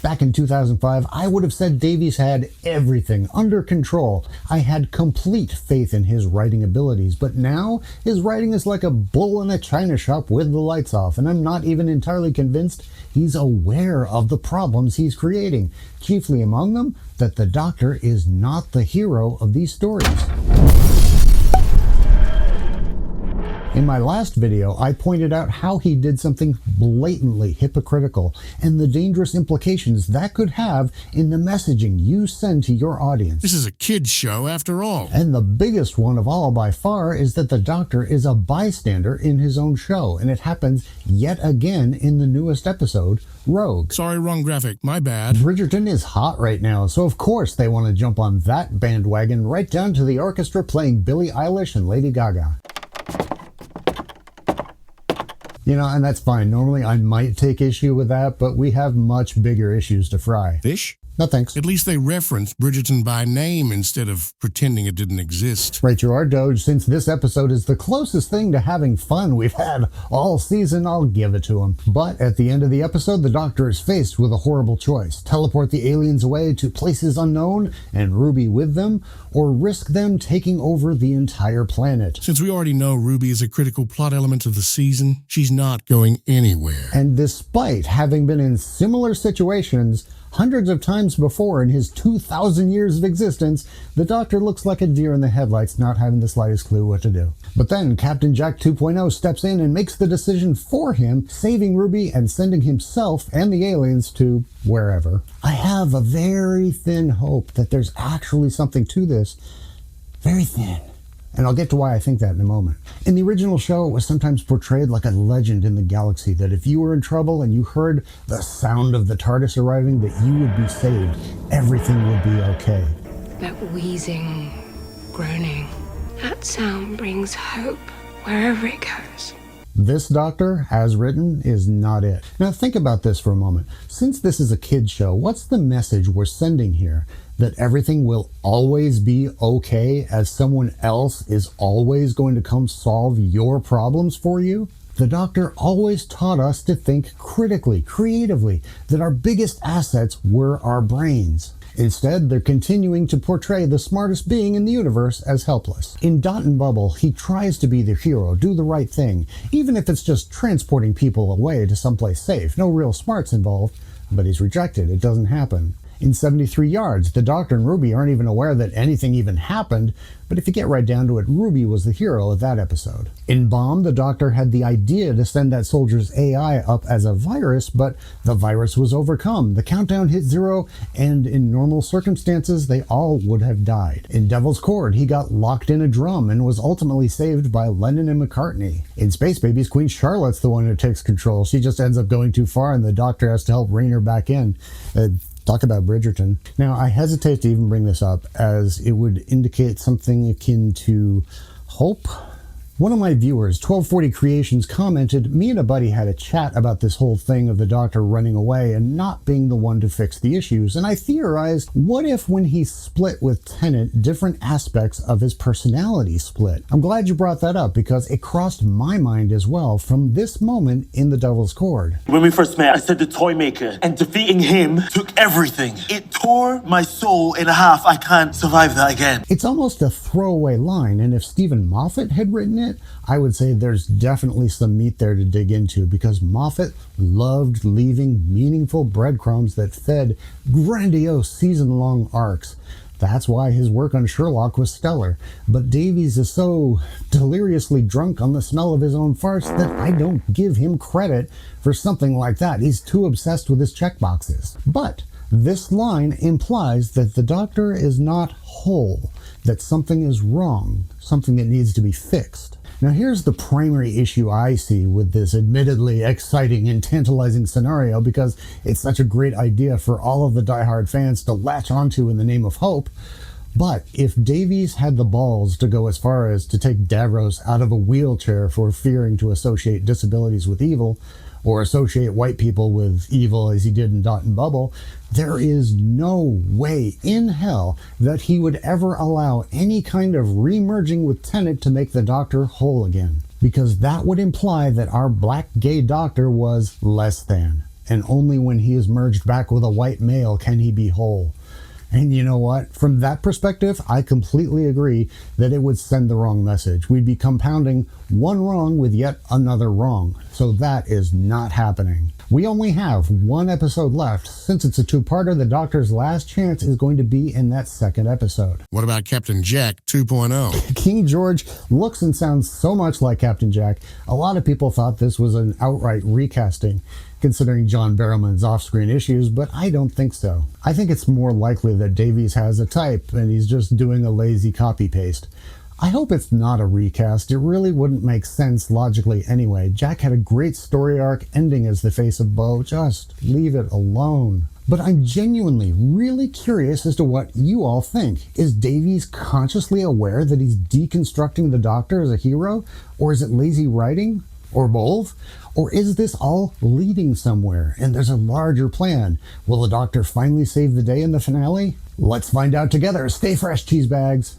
Back in 2005, I would have said Davies had everything under control. I had complete faith in his writing abilities, but now his writing is like a bull in a china shop with the lights off, and I'm not even entirely convinced he's aware of the problems he's creating, chiefly among them that the Doctor is not the hero of these stories. In my last video, I pointed out how he did something blatantly hypocritical and the dangerous implications that could have in the messaging you send to your audience. This is a kid's show after all. And the biggest one of all by far is that the Doctor is a bystander in his own show, and it happens yet again in the newest episode, Rogue. Sorry, wrong graphic. My bad. Bridgerton is hot right now, so of course they want to jump on that bandwagon right down to the orchestra playing Billie Eilish and Lady Gaga. You know, and that's fine. Normally I might take issue with that, but we have much bigger issues to fry. Fish? No thanks. At least they referenced Bridgerton by name instead of pretending it didn't exist. Right you are, Doge. Since this episode is the closest thing to having fun we've had all season, I'll give it to him. But at the end of the episode, the Doctor is faced with a horrible choice. Teleport the aliens away to places unknown and Ruby with them, or risk them taking over the entire planet. Since we already know Ruby is a critical plot element of the season, she's not going anywhere. And despite having been in similar situations hundreds of times before in his 2,000 years of existence, the Doctor looks like a deer in the headlights, not having the slightest clue what to do. But then Captain Jack 2.0 steps in and makes the decision for him, saving Ruby and sending himself and the aliens to wherever. I have a very thin hope that there's actually something to this. Very thin. And I'll get to why I think that in a moment. In the original show, it was sometimes portrayed like a legend in the galaxy, that if you were in trouble and you heard the sound of the TARDIS arriving, that you would be saved. Everything would be okay. That wheezing, groaning, that sound brings hope wherever it goes. This Doctor, as written, is not it. Now think about this for a moment. Since this is a kid's show, what's the message we're sending here? That everything will always be okay, as someone else is always going to come solve your problems for you? The Doctor always taught us to think critically, creatively, that our biggest assets were our brains. Instead, they're continuing to portray the smartest being in the universe as helpless. In Dot and Bubble, he tries to be the hero, do the right thing, even if it's just transporting people away to someplace safe. No real smarts involved, but he's rejected. It doesn't happen. In 73 Yards, the Doctor and Ruby aren't even aware that anything even happened, but if you get right down to it, Ruby was the hero of that episode. In Bomb, the Doctor had the idea to send that soldier's AI up as a virus, but the virus was overcome. The countdown hit 0, and in normal circumstances, they all would have died. In Devil's Cord, he got locked in a drum and was ultimately saved by Lennon and McCartney. In Space Babies, Queen Charlotte's the one who takes control. She just ends up going too far, and the Doctor has to help rein her back in. Talk about Bridgerton. Now, I hesitate to even bring this up, as it would indicate something akin to hope. One of my viewers, 1240 Creations, commented, me and a buddy had a chat about this whole thing of the Doctor running away and not being the one to fix the issues, and I theorized, what if when he split with Tennant, different aspects of his personality split? I'm glad you brought that up, because it crossed my mind as well from this moment in The Devil's Cord. When we first met, I said the toy maker, and defeating him took everything. It tore my soul in half. I can't survive that again. It's almost a throwaway line, and if Stephen Moffat had written it, I would say there's definitely some meat there to dig into, because Moffat loved leaving meaningful breadcrumbs that fed grandiose season-long arcs. That's why his work on Sherlock was stellar. But Davies is so deliriously drunk on the smell of his own farts that I don't give him credit for something like that. He's too obsessed with his checkboxes. But this line implies that the Doctor is not whole, that something is wrong, something that needs to be fixed. Now here's the primary issue I see with this admittedly exciting and tantalizing scenario, because it's such a great idea for all of the diehard fans to latch onto in the name of hope. But if Davies had the balls to go as far as to take Davros out of a wheelchair for fearing to associate disabilities with evil, or associate white people with evil as he did in Dot and Bubble, there is no way in hell that he would ever allow any kind of re-merging with Tennant to make the Doctor whole again. Because that would imply that our black gay Doctor was less than. and only when he is merged back with a white male can he be whole. And you know what? From that perspective, I completely agree that it would send the wrong message. We'd be compounding one wrong with yet another wrong. So that is not happening. We only have one episode left. Since it's a two-parter, the Doctor's last chance is going to be in that second episode. What about Captain Jack 2.0? King George looks and sounds so much like Captain Jack. A lot of people thought this was an outright recasting, considering John Barrowman's off-screen issues, but I don't think so. I think it's more likely that Davies has a type and he's just doing a lazy copy-paste. I hope it's not a recast. It really wouldn't make sense logically anyway. Jack had a great story arc ending as the face of Bo. Just leave it alone. But I'm genuinely really curious as to what you all think. Is Davies consciously aware that he's deconstructing the Doctor as a hero? Or is it lazy writing? Or both? Or is this all leading somewhere and there's a larger plan? Will the Doctor finally save the day in the finale? Let's find out together. Stay fresh, cheese bags.